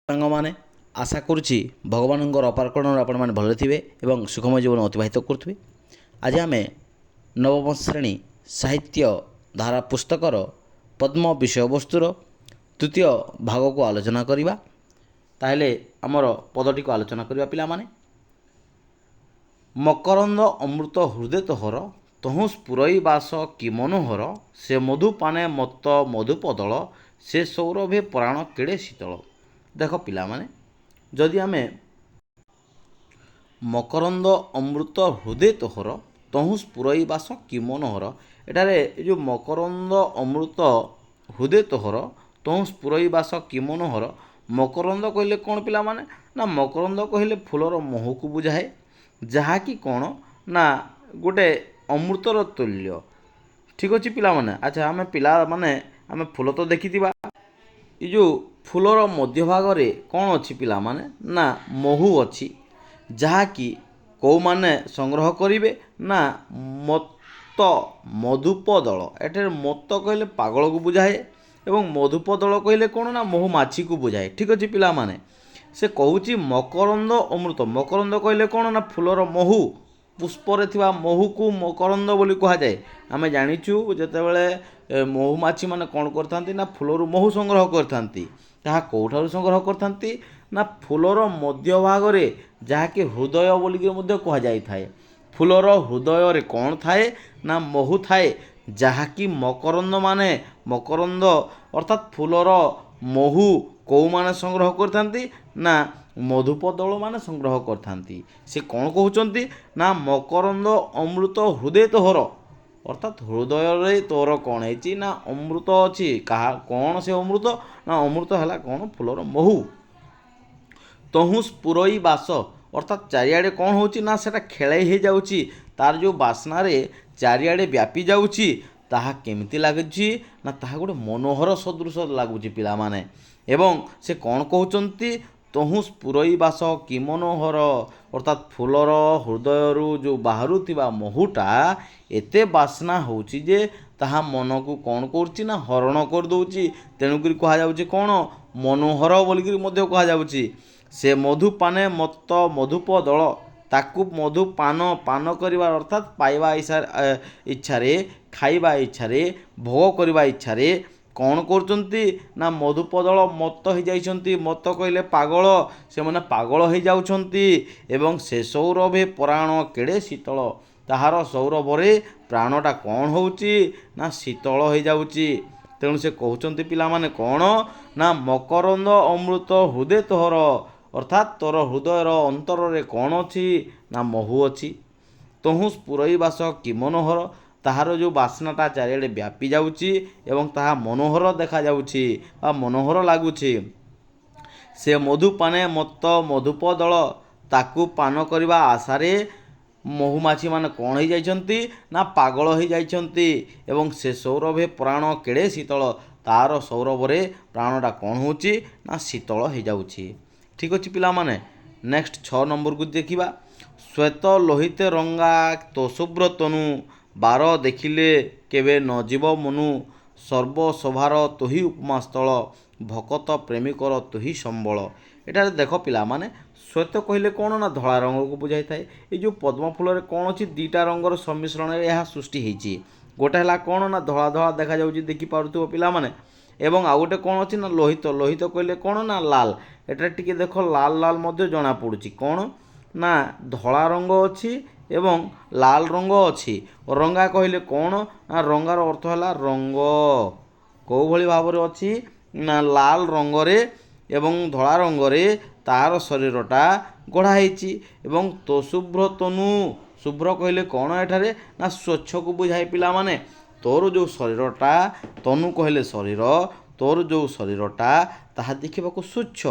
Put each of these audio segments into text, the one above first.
ସାଙ୍ଗମାନେ ଆଶା କରୁଛି ଭଗବାନଙ୍କର ଅପାର କରୁଣାରେ ଆପଣମାନେ ଭଲରେ ଥିବେ ଏବଂ ସୁଖମୟ ଜୀବନ ଅତିବାହିତ କରୁଥିବେ। ଆଜି ଆମେ ନବମ ଶ୍ରେଣୀ ସାହିତ୍ୟ ଧାରା ପୁସ୍ତକର ପଦ୍ମ ବିଷୟବସ୍ତୁର ତୃତୀୟ ଭାଗକୁ ଆଲୋଚନା କରିବା। ତାହେଲେ ଆମର ପଦଟିକୁ ଆଲୋଚନା କରିବା ପିଲାମାନେ। ମକରନ୍ଦ ଅମୃତ ହୃଦୟ ତୋହର, ତହୁଁ ସ୍ଫୁରଇ ବାସ କି ମନୋହର, ସେ ମଧୁ ପାନେ ମତ୍ତ ମଧୁପଦଳ, ସେ ସୌରଭେ ପ୍ରାଣ କେଡ଼େ ଶୀତଳ। ଦେଖ ପିଲାମାନେ, ଯଦି ଆମେ ମକରନ୍ଦ ଅମୃତ ହୃଦୟ ତୋହର, ତହୁଁ ସ୍ଫୁରଇ ବାସ କି ମନୋହର, ଏଠାରେ ଏ ଯେଉଁ ମକରନ୍ଦ ଅମୃତ ହୃଦୟ ତୋହର, ତହୁଁ ସ୍ଫୁରଇ ବାସ କି ମନୋହର, ମକରନ୍ଦ କହିଲେ କ'ଣ ପିଲାମାନେ? ନା ମକରନ୍ଦ କହିଲେ ଫୁଲର ମହୁକୁ ବୁଝାଏ, ଯାହାକି କ'ଣ ନା ଗୋଟେ ଅମୃତର ତୁଲ୍ୟ। ଠିକ୍ ଅଛି ପିଲାମାନେ। ଆଚ୍ଛା, ଆମେ ଫୁଲ ତ ଦେଖିଥିବା। ଏ ଯେଉଁ ଫୁଲର ମଧ୍ୟଭାଗରେ କ'ଣ ଅଛି ପିଲାମାନେ? ନା ମହୁ ଅଛି, ଯାହାକି କେଉଁମାନେ ସଂଗ୍ରହ କରିବେ? ନା ମତ୍ତ ମଧୁପଦଳ। ଏଠାରେ ମତ୍ତ କହିଲେ ପାଗଳକୁ ବୁଝାଏ ଏବଂ ମଧୁପଦଳ କହିଲେ କ'ଣ? ନା ମହୁମାଛିକୁ ବୁଝାଏ। ଠିକ୍ ଅଛି ପିଲାମାନେ। ସେ କହୁଛି ମକରନ୍ଦ ଅମୃତ। ମକରନ୍ଦ କହିଲେ କ'ଣ? ନା ଫୁଲର ମହୁ, ପୁଷ୍ପରେ ଥିବା ମହୁକୁ ମକରନ୍ଦ ବୋଲି କୁହାଯାଏ। ଆମେ ଜାଣିଛୁ ଯେତେବେଳେ ମହୁମାଛିମାନେ କ'ଣ କରିଥାନ୍ତି? ନା ଫୁଲରୁ ମହୁ ସଂଗ୍ରହ କରିଥାନ୍ତି। ତାହା କେଉଁଠାରୁ ସଂଗ୍ରହ କରିଥାନ୍ତି? ନା ଫୁଲର ମଧ୍ୟଭାଗରେ, ଯାହାକି ହୃଦୟ ବୋଲିକି ମଧ୍ୟ କୁହାଯାଇଥାଏ। ଫୁଲର ହୃଦୟରେ କ'ଣ ଥାଏ? ନା ମହୁ ଥାଏ, ଯାହାକି ମକରନ୍ଦ ଅର୍ଥାତ୍ ଫୁଲର ମହୁ କେଉଁମାନେ ସଂଗ୍ରହ କରିଥାନ୍ତି? ନା ମଧୁପଦଳମାନେ ସଂଗ୍ରହ କରିଥାନ୍ତି। ସେ କ'ଣ କହୁଛନ୍ତି? ନା ମକରନ୍ଦ ଅମୃତ ହୃଦୟ ତୋହର, ଅର୍ଥାତ୍ ହୃଦୟରେ ତୋର କ'ଣ ହେଇଛି? ନା ଅମୃତ ଅଛି। କ'ଣ ସେ ଅମୃତ? ନା ଅମୃତ ହେଲା କ'ଣ? ଫୁଲର ମହୁ। ତହୁଁ ସ୍ଫୁରଇ ବାସ, ଅର୍ଥାତ୍ ଚାରିଆଡ଼େ କ'ଣ ହେଉଛି? ନା ସେଟା ଖେଳେଇ ହେଇଯାଉଛି। ତାର ଯେଉଁ ବାସ୍ନାରେ ଚାରିଆଡ଼େ ବ୍ୟାପି ଯାଉଛି, ତାହା କେମିତି ଲାଗୁଛି? ନା ତାହା ଗୋଟେ ମନୋହର ସଦୃଶ ଲାଗୁଛି ପିଲାମାନେ। ଏବଂ ସେ କ'ଣ କହୁଛନ୍ତି? ତହୁଁ ସ୍ଫୁରଇ ବାସ କି ମନୋହର, ଅର୍ଥାତ୍ ଫୁଲର ହୃଦୟରୁ ଯେଉଁ ବାହାରୁଥିବା ମହୁଟା ଏତେ ବାସ୍ନା ହେଉଛି ଯେ ତାହା ମନକୁ କ'ଣ କରୁଛି? ନା ହରଣ କରିଦେଉଛି। ତେଣୁକରି କୁହାଯାଉଛି କ'ଣ? ମନୋହର ବୋଲିକରି ମଧ୍ୟ କୁହାଯାଉଛି। ସେ ମଧୁ ପାନେ ମତ୍ତ ମଧୁପଦଳ, ତାକୁ ମଧୁ ପାନ କରିବା ଅର୍ଥାତ୍ ପାଇବା ଇଚ୍ଛାରେ, ଖାଇବା ଇଚ୍ଛାରେ, ଭୋଗ କରିବା ଇଚ୍ଛାରେ କ'ଣ କରୁଛନ୍ତି? ନା ମଧୁପଦଳ ମତ୍ତ ହୋଇଯାଇଛନ୍ତି। ମତ୍ତ କହିଲେ ପାଗଳ, ସେମାନେ ପାଗଳ ହୋଇଯାଉଛନ୍ତି। ଏବଂ ସେ ସୌରଭେ ପ୍ରାଣ କେଡ଼େ ଶୀତଳ, ତାହାର ସୌରଭରେ ପ୍ରାଣଟା କ'ଣ ହେଉଛି? ନା ଶୀତଳ ହୋଇଯାଉଛି। ତେଣୁ ସେ କହୁଛନ୍ତି ପିଲାମାନେ କ'ଣ? ନା ମକରନ୍ଦ ଅମୃତ ହୃଦୟ ତୋହର, ଅର୍ଥାତ୍ ତୋର ହୃଦୟର ଅନ୍ତରରେ କ'ଣ ଅଛି? ନା ମହୁ ଅଛି। ତହୁଁ ସ୍ଫୁରଇ ବାସ କି ମନୋହର, ତାହାର ଯେଉଁ ବାସ୍ନାଟା ଚାରିଆଡ଼େ ବ୍ୟାପି ଯାଉଛି ଏବଂ ତାହା ମନୋହର ଦେଖାଯାଉଛି ବା ମନୋହର ଲାଗୁଛି। ସେ ମଧୁ ପାନେ ମତ୍ତ ମଧୁପଦଳ, ତାକୁ ପାନ କରିବା ଆଶାରେ ମହୁମାଛିମାନେ କ'ଣ ହୋଇଯାଇଛନ୍ତି? ନା ପାଗଳ ହୋଇଯାଇଛନ୍ତି। ଏବଂ ସେ ସୌରଭେ ପ୍ରାଣ କେଡ଼େ ଶୀତଳ, ତାର ସୌରଭରେ ପ୍ରାଣଟା କ'ଣ ହେଉଛି? ନା ଶୀତଳ ହୋଇଯାଉଛି। ଠିକ୍ ଅଛି ପିଲାମାନେ। ନେକ୍ସଟ 6 ନମ୍ବରକୁ ଦେଖିବା। ଶ୍ୱେତ ଲୋହିତେ ରଙ୍ଗା ତୋ ଶୁଭ୍ର ତନୁ, ବାର ଦେଖିଲେ କେବେ ନ ଯିବ ମନୁ, ସର୍ବଶୋଭାର ତୁହି ଉପମାସ୍ଥଳ, ଭକତ ପ୍ରେମିକର ତୁହି ସମ୍ବଳ। ଏଠାରେ ଦେଖ ପିଲାମାନେ, ଶ୍ୱେତ କହିଲେ କ'ଣ? ନା ଧଳା ରଙ୍ଗକୁ ବୁଝାଇଥାଏ। ଏଇ ଯେଉଁ ପଦ୍ମ ଫୁଲରେ କ'ଣ ଅଛି? ଦୁଇଟା ରଙ୍ଗର ସମ୍ମିଶ୍ରଣରେ ଏହା ସୃଷ୍ଟି ହେଇଛି। ଗୋଟେ ହେଲା କ'ଣ? ନା ଧଳା ଧଳା ଦେଖାଯାଉଛି, ଦେଖିପାରୁଥିବ ପିଲାମାନେ। ଏବଂ ଆଉ ଗୋଟେ କ'ଣ ଅଛି? ନା ଲୋହିତ। ଲୋହିତ କହିଲେ କ'ଣ? ନା ଲାଲ। ଏଠାରେ ଟିକେ ଦେଖ ଲାଲ ଲାଲ ମଧ୍ୟ ଜଣାପଡ଼ୁଛି। କ'ଣ? ନା ଧଳା ରଙ୍ଗ ଅଛି ଏବଂ ଲାଲ ରଙ୍ଗ ଅଛି। ରଙ୍ଗା କହିଲେ କ'ଣ? ନା ରଙ୍ଗାର ଅର୍ଥ ହେଲା ରଙ୍ଗ। କେଉଁଭଳି ଭାବରେ ଅଛି? ନା ଲାଲ ରଙ୍ଗରେ ଏବଂ ଧଳା ରଙ୍ଗରେ ତାର ଶରୀରଟା ଗଢ଼ା ହେଇଛି। ଏବଂ ତୋ ଶୁଭ୍ର ତନୁ, ଶୁଭ୍ର କହିଲେ କ'ଣ? ଏଠାରେ ନା ସ୍ୱଚ୍ଛକୁ ବୁଝାଏ ପିଲାମାନେ। ତୋର ଯେଉଁ ଶରୀରଟା, ତନୁ କହିଲେ ଶରୀର, ତୋର ଯେଉଁ ଶରୀରଟା ତାହା ଦେଖିବାକୁ ସ୍ୱଚ୍ଛ,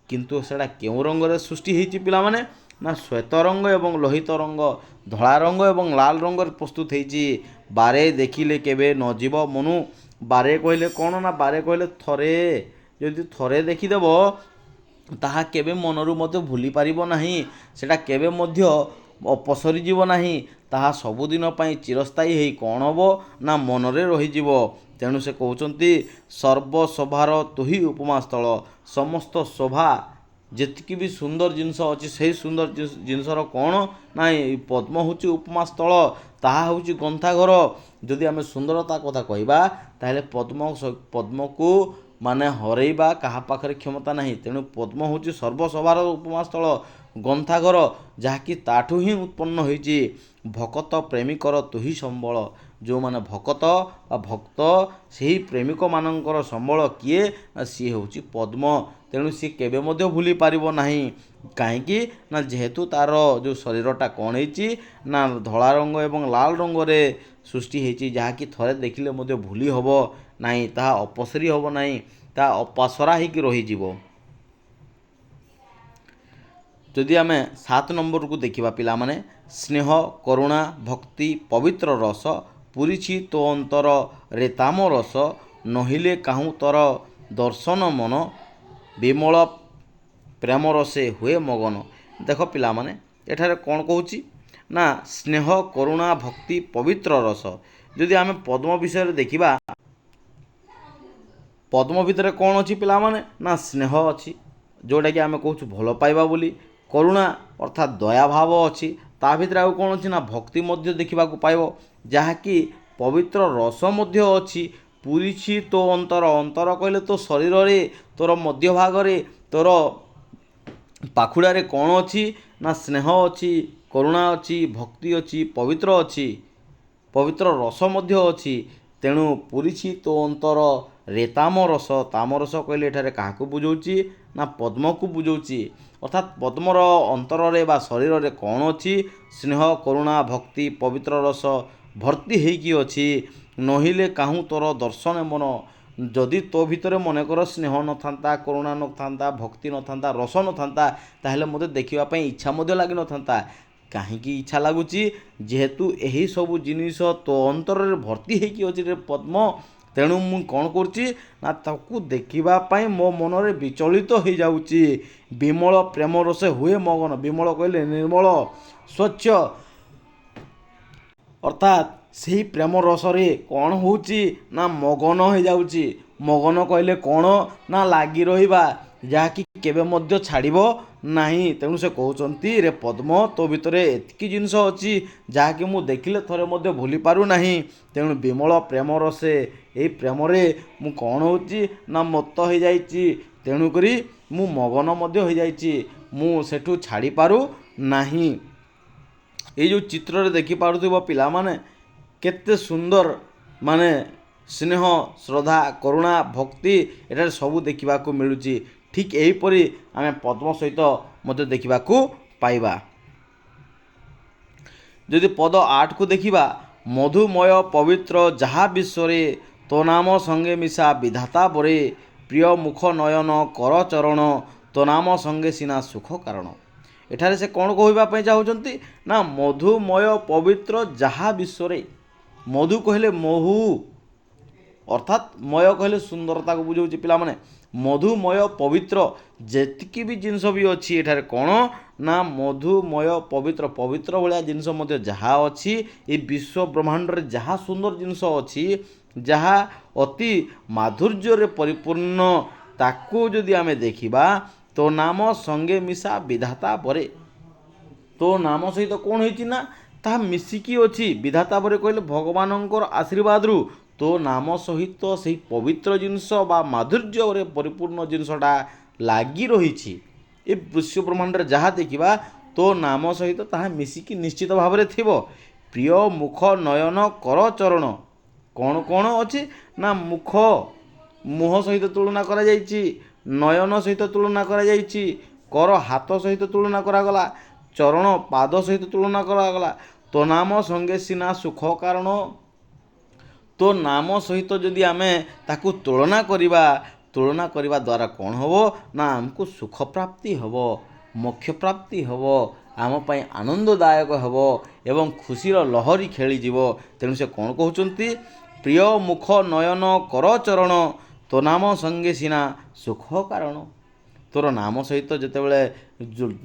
କିନ୍ତୁ ସେଟା କେଉଁ ରଙ୍ଗରେ ସୃଷ୍ଟି ହେଇଛି ପିଲାମାନେ? ନା ଶ୍ୱେତ ରଙ୍ଗ ଏବଂ ଲୋହିତ ରଙ୍ଗ, ଧଳା ରଙ୍ଗ ଏବଂ ଲାଲ ରଙ୍ଗରେ ପ୍ରସ୍ତୁତ ହେଇଛି। ବାରେ ଦେଖିଲେ କେବେ ନ ଯିବ ମନୁ, ବାରେ କହିଲେ କ'ଣ? ନା ବାରେ କହିଲେ ଥରେ। ଯଦି ଥରେ ଦେଖିଦେବ, ତାହା କେବେ ମନରୁ ମଧ୍ୟ ଭୁଲି ପାରିବ ନାହିଁ। ସେଟା କେବେ ମଧ୍ୟ ଅପସରିଯିବ ନାହିଁ। ତାହା ସବୁଦିନ ପାଇଁ ଚିରସ୍ଥାୟୀ ହେଇ କ'ଣ ହେବ? ନା ମନରେ ରହିଯିବ। ତେଣୁ ସେ କହୁଛନ୍ତି ସର୍ବଶୋଭାର ତୁହି ଉପମା ସ୍ଥଳ। ସମସ୍ତ ଶୋଭା ଯେତିକି ବି ସୁନ୍ଦର ଜିନିଷ ଅଛି ସେହି ସୁନ୍ଦର ଜିନିଷର କ'ଣ ନା ଏଇ ପଦ୍ମ ହେଉଛି ଉପମା ସ୍ଥଳ, ତାହା ହେଉଛି ଗନ୍ଥାଘର। ଯଦି ଆମେ ସୁନ୍ଦରତା କଥା କହିବା ତାହେଲେ ପଦ୍ମକୁ ମାନେ ହରେଇବା କାହା ପାଖରେ କ୍ଷମତା ନାହିଁ। ତେଣୁ ପଦ୍ମ ହେଉଛି ସର୍ବଶୋଭାର ଉପମା ସ୍ଥଳ, ଗନ୍ଥାଘର, ଯାହାକି ତାଠୁ ହିଁ ଉତ୍ପନ୍ନ ହୋଇଛି। ଭକତ ପ୍ରେମିକର ତୁହି ସମ୍ବଳ। ଯେଉଁମାନେ ଭକତ ବା ଭକ୍ତ ସେହି ପ୍ରେମିକମାନଙ୍କର ସମ୍ବଳ କିଏ ନା ସିଏ ହେଉଛି ପଦ୍ମ। ତେଣୁ ସିଏ କେବେ ମଧ୍ୟ ଭୁଲି ପାରିବ ନାହିଁ। କାହିଁକି ନା ଯେହେତୁ ତା'ର ଯେଉଁ ଶରୀରଟା କ'ଣ ହେଇଛି ନା ଧଳା ରଙ୍ଗ ଏବଂ ଲାଲ ରଙ୍ଗରେ ସୃଷ୍ଟି ହେଇଛି, ଯାହାକି ଥରେ ଦେଖିଲେ ମଧ୍ୟ ଭୁଲି ହେବ ନାହିଁ, ତାହା ଅପସରି ହେବ ନାହିଁ, ତାହା ଅପସରା ହେଇକି ରହିଯିବ। ଯଦି ଆମେ 7 ନମ୍ବରକୁ ଦେଖିବା ପିଲାମାନେ, ସ୍ନେହ କରୁଣା ଭକ୍ତି ପବିତ୍ର ରସ ପୁରିଛି ତୋ ଅନ୍ତର ରେତାମ ରସ, ନହିଲେ କାହୁଁ ତୋର ଦର୍ଶନ ମନ, ବିମଳ ପ୍ରେମ ରସେ ହୁଏ ମଗନ। ଦେଖ ପିଲାମାନେ, ଏଠାରେ କ'ଣ କହୁଛି ନା ସ୍ନେହ କରୁଣା ଭକ୍ତି ପବିତ୍ର ରସ। ଯଦି ଆମେ ପଦ୍ମ ବିଷୟରେ ଦେଖିବା, ପଦ୍ମ ଭିତରେ କ'ଣ ଅଛି ପିଲାମାନେ ନା ସ୍ନେହ ଅଛି, ଯେଉଁଟାକି ଆମେ କହୁଛୁ ଭଲ ପାଇବା ବୋଲି। କରୁଣା ଅର୍ଥାତ୍ ଦୟାଭାବ ଅଛି। ତା ଭିତରେ ଆଉ କ'ଣ ଅଛି ନା ଭକ୍ତି ମଧ୍ୟ ଦେଖିବାକୁ ପାଇବ, ଯାହାକି ପବିତ୍ର ରସ ମଧ୍ୟ ଅଛି। ପୁରିଛି ତୋ ଅନ୍ତର। ଅନ୍ତର କହିଲେ ତୋ ଶରୀରରେ, ତୋର ମଧ୍ୟଭାଗରେ, ତୋର ପାଖୁଡ଼ାରେ କ'ଣ ଅଛି ନା ସ୍ନେହ ଅଛି, କରୁଣା ଅଛି, ଭକ୍ତି ଅଛି, ପବିତ୍ର ଅଛି, ପବିତ୍ର ରସ ମଧ୍ୟ ଅଛି। ତେଣୁ ପୁରିଛି ତୋ ଅନ୍ତର ରେତାମ ରସ। ତାମ ରସ କହିଲେ ଏଠାରେ କାହାକୁ ବୁଝଉଛି ନା ପଦ୍ମକୁ ବୁଝଉଛି। ଅର୍ଥାତ୍ ପଦ୍ମର ଅନ୍ତରରେ ବା ଶରୀରରେ କ'ଣ ଅଛି? ସ୍ନେହ କରୁଣା ଭକ୍ତି ପବିତ୍ର ରସ ଭର୍ତ୍ତି ହେଇକି ଅଛି। ନହିଲେ କାହୁଁ ତୋର ଦର୍ଶନ ମନ। ଯଦି ତୋ ଭିତରେ ମନେକର ସ୍ନେହ ନଥାନ୍ତା, କରୁଣା ନଥାନ୍ତା, ଭକ୍ତି ନଥାନ୍ତା, ରସ ନଥାନ୍ତା, ତାହେଲେ ମୋତେ ଦେଖିବା ପାଇଁ ଇଚ୍ଛା ମଧ୍ୟ ଲାଗିନଥାନ୍ତା। କାହିଁକି ଇଚ୍ଛା ଲାଗୁଛି? ଯେହେତୁ ଏହି ସବୁ ଜିନିଷ ତୋ ଅନ୍ତରରେ ଭର୍ତ୍ତି ହେଇକି ଅଛି ରେ ପଦ୍ମ, ତେଣୁ ମୁଁ କ'ଣ କରୁଛି ନା ତାକୁ ଦେଖିବା ପାଇଁ ମୋ ମନରେ ବିଚଳିତ ହେଇଯାଉଛି। ବିମଳ ପ୍ରେମ ରସେ ହୁଏ ମଗନ। ବିମଳ କହିଲେ ନିର୍ମଳ, ସ୍ୱଚ୍ଛ, ଅର୍ଥାତ୍ ସେହି ପ୍ରେମ ରସରେ କ'ଣ ହେଉଛି ନା ମଗନ ହେଇଯାଉଛି। ମଗନ କହିଲେ କ'ଣ ନା ଲାଗି ରହିବା, ଯାହାକି କେବେ ମଧ୍ୟ ଛାଡ଼ିବ ନାହିଁ। ତେଣୁ ସେ କହୁଛନ୍ତି ରେ ପଦ୍ମ, ତୋ ଭିତରେ ଏତିକି ଜିନିଷ ଅଛି ଯାହାକି ମୁଁ ଦେଖିଲେ ଥରେ ମଧ୍ୟ ଭୁଲି ପାରୁନାହିଁ। ତେଣୁ ବିମଳ ପ୍ରେମ ରସେ, ଏହି ପ୍ରେମରେ ମୁଁ କ'ଣ ହେଉଛି ନା ମତ୍ତ ହେଇଯାଇଛି। ତେଣୁକରି ମୁଁ ମଗନ ମଧ୍ୟ ହୋଇଯାଇଛି, ମୁଁ ସେଠୁ ଛାଡ଼ିପାରୁ ନାହିଁ। ଏଇ ଯେଉଁ ଚିତ୍ରରେ ଦେଖିପାରୁଥିବ ପିଲାମାନେ, କେତେ ସୁନ୍ଦର ମାନେ ସ୍ନେହ ଶ୍ରଦ୍ଧା କରୁଣା ଭକ୍ତି ଏଠାରେ ସବୁ ଦେଖିବାକୁ ମିଳୁଛି। ଠିକ୍ ଏହିପରି ଆମେ ପଦ୍ମ ସହିତ ମଧ୍ୟ ଦେଖିବାକୁ ପାଇବା। ଯଦି ପଦ 8କୁ ଦେଖିବା, ମଧୁମୟ ପବିତ୍ର ଯାହା ବିଶ୍ୱରେ, ତୋ ନାମ ସଙ୍ଗେ ମିଶା ବିଧାତା ବରେ, ପ୍ରିୟ ମୁଖ ନୟନ କର ଚରଣ, ତୋ ନାମ ସଙ୍ଗେ ସିନା ସୁଖ କାରଣ। ଏଠାରେ ସେ କ'ଣ କହିବା ପାଇଁ ଚାହୁଁଛନ୍ତି ନା ମଧୁମୟ ପବିତ୍ର ଯାହା ବିଶ୍ୱରେ। ମଧୁ କହିଲେ ମହୁ, ଅର୍ଥାତ୍ ମୟ କହିଲେ ସୁନ୍ଦରତାକୁ ବୁଝାଉଛି ପିଲାମାନେ। ମଧୁମୟ ପବିତ୍ର ଯେତିକି ବି ଜିନିଷ ବି ଅଛି ଏଠାରେ କ'ଣ ନା ମଧୁମୟ ପବିତ୍ର, ପବିତ୍ର ଭଳିଆ ଜିନିଷ ମଧ୍ୟ ଯାହା ଅଛି ଏ ବିଶ୍ୱ ବ୍ରହ୍ମାଣ୍ଡରେ, ଯାହା ସୁନ୍ଦର ଜିନିଷ ଅଛି, ଯାହା ଅତି ମାଧୁର୍ଯ୍ୟରେ ପରିପୂର୍ଣ୍ଣ, ତାକୁ ଯଦି ଆମେ ଦେଖିବା, ତୋ ନାମ ସଙ୍ଗେ ମିଶା ବିଧାତା ବରେ। ତୋ ନାମ ସହିତ କ'ଣ ହେଇଛି ନା ତାହା ମିଶିକି ଅଛି। ବିଧାତା ବରେ କହିଲେ ଭଗବାନଙ୍କର ଆଶୀର୍ବାଦରୁ ତୋ ନାମ ସହିତ ସେହି ପବିତ୍ର ଜିନିଷ ବା ମାଧୁର୍ଯ୍ୟରେ ପରିପୂର୍ଣ୍ଣ ଜିନିଷଟା ଲାଗି ରହିଛି। ଏ ବିଶ୍ୱ ବ୍ରହ୍ମାଣ୍ଡରେ ଯାହା ଦେଖିବା ତୋ ନାମ ସହିତ ତାହା ମିଶିକି ନିଶ୍ଚିତ ଭାବରେ ଥିବ। ପ୍ରିୟ ମୁଖ ନୟନ କର ଚରଣ। କ'ଣ କ'ଣ ଅଛି ନା ମୁଖ, ମୁହଁ ସହିତ ତୁଳନା କରାଯାଇଛି, ନୟନ ସହିତ ତୁଳନା କରାଯାଇଛି, କର ହାତ ସହିତ ତୁଳନା କରାଗଲା, ଚରଣ ପାଦ ସହିତ ତୁଳନା କରାଗଲା। ତୋ ନାମ ସଙ୍ଗେ ସିନା ସୁଖ କାରଣ। ତୋ ନାମ ସହିତ ଯଦି ଆମେ ତାକୁ ତୁଳନା କରିବା, ତୁଳନା କରିବା ଦ୍ୱାରା କ'ଣ ହେବ ନା ଆମକୁ ସୁଖ ପ୍ରାପ୍ତି ହେବ, ମୋକ୍ଷ ପ୍ରାପ୍ତି ହେବ, ଆମ ପାଇଁ ଆନନ୍ଦଦାୟକ ହେବ ଏବଂ ଖୁସିର ଲହରୀ ଖେଳିଯିବ। ତେଣୁ ସେ କ'ଣ କହୁଛନ୍ତି? ପ୍ରିୟ ମୁଖ ନୟନ କର ଚରଣ, ତୋ ନାମ ସଙ୍ଗେ ସିନା ସୁଖ କାରଣ। ତୋର ନାମ ସହିତ ଯେତେବେଳେ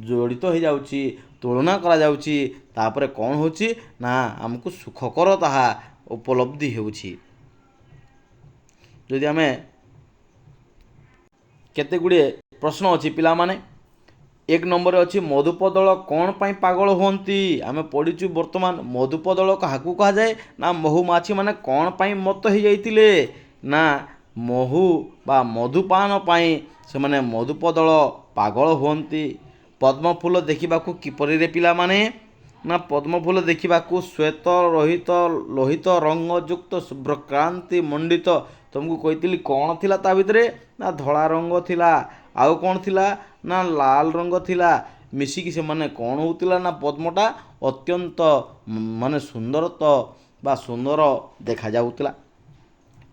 ଜଡ଼ିତ ହୋଇଯାଉଛି, ତୁଳନା କରାଯାଉଛି, ତାପରେ କ'ଣ ହେଉଛି ନା ଆମକୁ ସୁଖକର ତାହା ଉପଲବ୍ଧି ହେଉଛି। ଯଦି ଆମେ କେତେ ଗୁଡ଼ିଏ ପ୍ରଶ୍ନ ଅଛି ପିଲାମାନେ। 1 ନମ୍ବରରେ ଅଛି ମଧୁପଦଳ କ'ଣ ପାଇଁ ପାଗଳ ହୁଅନ୍ତି? ଆମେ ପଢ଼ିଛୁ ବର୍ତ୍ତମାନ ମଧୁପଦଳ କାହାକୁ କୁହାଯାଏ? ନା ମହୁମାଛିମାନେ କ'ଣ ପାଇଁ ମତ୍ତ ହୋଇଯାଇଥିଲେ? ନା ମହୁ ବା ମଧୁପାନ ପାଇଁ ସେମାନେ ମଧୁପଦଳ ପାଗଳ ହୁଅନ୍ତି। ପଦ୍ମଫୁଲ ଦେଖିବାକୁ କିପରିରେ ପିଲାମାନେ? ନା ପଦ୍ମଫୁଲ ଦେଖିବାକୁ ଶ୍ୱେତ ଲୋହିତ ରଙ୍ଗଯୁକ୍ତ ଶୁଭ୍ରକାନ୍ତି ମଣ୍ଡିତ। ତୁମକୁ କହିଥିଲି କ'ଣ ଥିଲା ତା ଭିତରେ? ନା ଧଳା ରଙ୍ଗ ଥିଲା। ଆଉ କ'ଣ ଥିଲା? ନା ଲାଲ ରଙ୍ଗ ଥିଲା। ମିଶିକି ସେମାନେ କ'ଣ ହେଉଥିଲା? ନା ପଦ୍ମଟା ଅତ୍ୟନ୍ତ ମାନେ ସୁନ୍ଦର ଦେଖାଯାଉଥିଲା।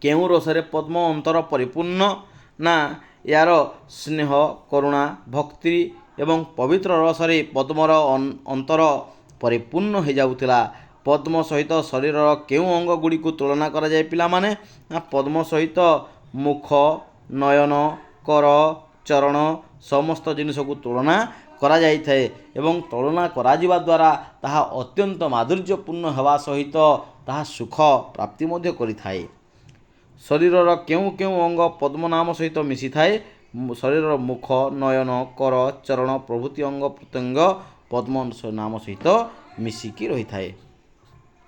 କେଉଁ ରସରେ ପଦ୍ମ ଅନ୍ତର ପରିପୂର୍ଣ୍ଣ? ନା ଏହାର ସ୍ନେହ, କରୁଣା, ଭକ୍ତି ଏବଂ ପବିତ୍ର ରସରେ ପଦ୍ମର ଅନ୍ତର ପରିପୂର୍ଣ୍ଣ ହୋଇଯାଉଥିଲା। ପଦ୍ମ ସହିତ ଶରୀରର କେଉଁ ଅଙ୍ଗ ଗୁଡ଼ିକୁ ତୁଳନା କରାଯାଏ ପିଲାମାନେ? ନା ପଦ୍ମ ସହିତ ମୁଖ, ନୟନ, କର, ଚରଣ ସମସ୍ତ ଜିନିଷକୁ ତୁଳନା କରାଯାଇଥାଏ ଏବଂ ତୁଳନା କରାଯିବା ଦ୍ୱାରା ତାହା ଅତ୍ୟନ୍ତ ମାଧୁର୍ଯ୍ୟପୂର୍ଣ୍ଣ ହେବା ସହିତ ତାହା ସୁଖ ପ୍ରାପ୍ତି ମଧ୍ୟ କରିଥାଏ। ଶରୀରର କେଉଁ କେଉଁ ଅଙ୍ଗ ପଦ୍ମ ନାମ ସହିତ ମିଶିଥାଏ? ଶରୀରର ମୁଖ, ନୟନ, କର, ଚରଣ ପ୍ରଭୃତି ଅଙ୍ଗ ପ୍ରତ୍ୟଙ୍ଗ ପଦ୍ମ ନାମ ସହିତ ମିଶିକି ରହିଥାଏ।